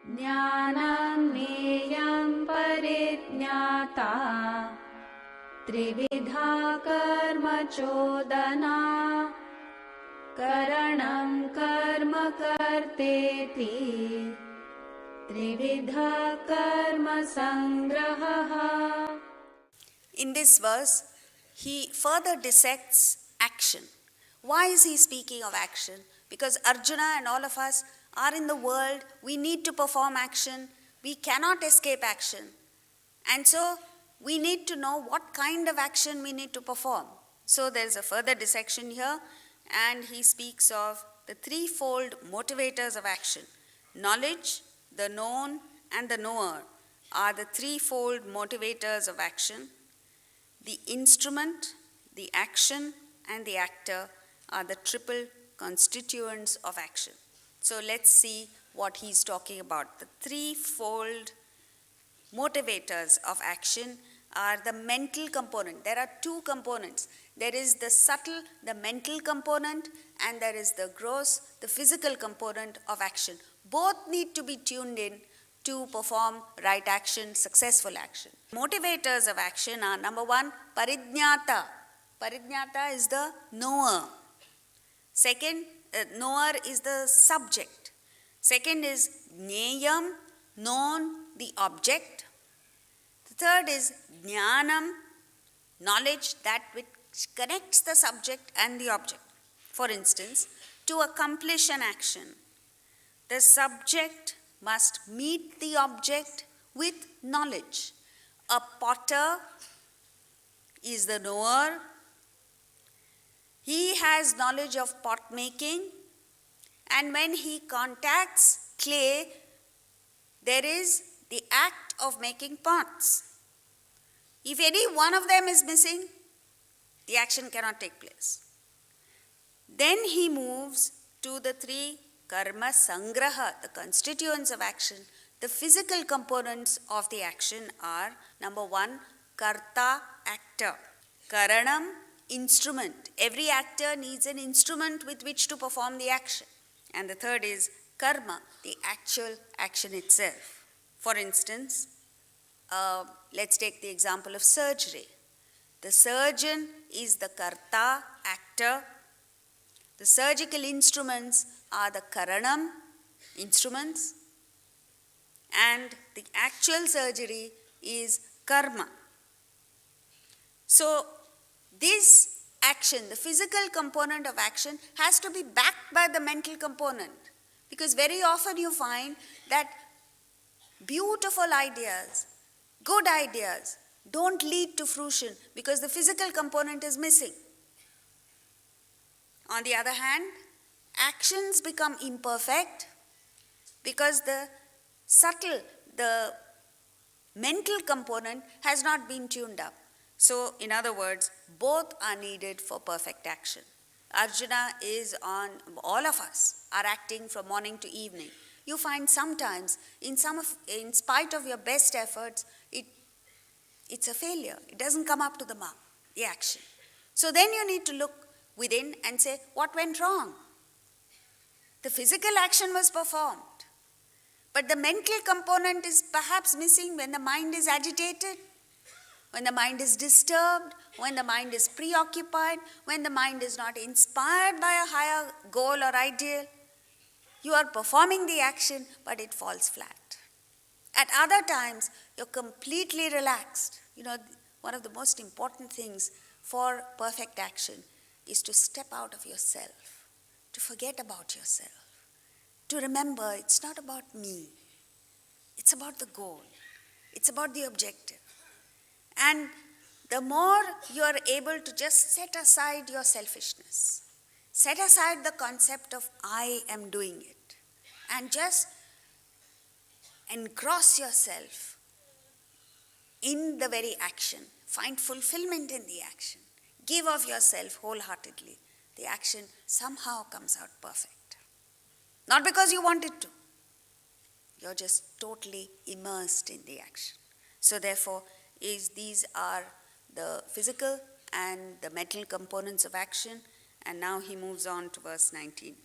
ज्ञानं ज्ञेयं परिज्ञाता त्रिविधा कर्म चोदना करणं कर्म कर्तेति त्रिविधा कर्म संग्रहः. In this verse, he further dissects action. Why is he speaking of action? Because Arjuna and all of us are in the world, we need to perform action, we cannot escape action. And so, we need to know what kind of action we need to perform. So, there is a further dissection here, and he speaks of the threefold motivators of action. Knowledge, the known, and the knower are the threefold motivators of action. The instrument, the action, and the actor are the triple constituents of action. So let's see what he's talking about. The threefold motivators of action are the mental component. There are two components. There is the subtle, the mental component, and there is the gross, the physical component of action. Both need to be tuned in to perform right action, successful action. Motivators of action are, number one, parijñāta. Parijñāta is the knower. Second, knower is the subject. Second is jneyam, known, the object. The third is jnanam, knowledge, that which connects the subject and the object. For instance, to accomplish an action, the subject must meet the object with knowledge. A potter is the knower. He has knowledge of pot making, and when he contacts clay, there is the act of making pots. If any one of them is missing, the action cannot take place. Then he moves to the three karma sangraha, the constituents of action. The physical components of the action are, number one, karta, actor. Karanam, instrument. Every actor needs an instrument with which to perform the action. And the third is karma, the actual action itself. For instance, let's take the example of surgery. The surgeon is the karta, actor. The surgical instruments are the karanam, instruments, and the actual surgery is karma. So, this action, the physical component of action, has to be backed by the mental component, because very often you find that beautiful ideas, good ideas, don't lead to fruition because the physical component is missing. On the other hand, actions become imperfect because the subtle, the mental component has not been tuned up. So, in other words, both are needed for perfect action. Arjuna is on, all of us are acting from morning to evening. You find sometimes, in spite of your best efforts, it's a failure. It doesn't come up to the mark, the action. So then you need to look within and say, what went wrong? The physical action was performed, but the mental component is perhaps missing when the mind is agitated, when the mind is disturbed, when the mind is preoccupied, when the mind is not inspired by a higher goal or ideal. You are performing the action, but it falls flat. At other times, you're completely relaxed. You know, one of the most important things for perfect action is to step out of yourself, to forget about yourself, to remember it's not about me, it's about the goal, it's about the objective. And the more you are able to just set aside your selfishness, set aside the concept of I am doing it, and just engross yourself in the very action, find fulfillment in the action, give of yourself wholeheartedly, the action somehow comes out perfect. Not because you want it to. You're just totally immersed in the action. So therefore, these are the physical and the mental components of action. And now he moves on to verse 19.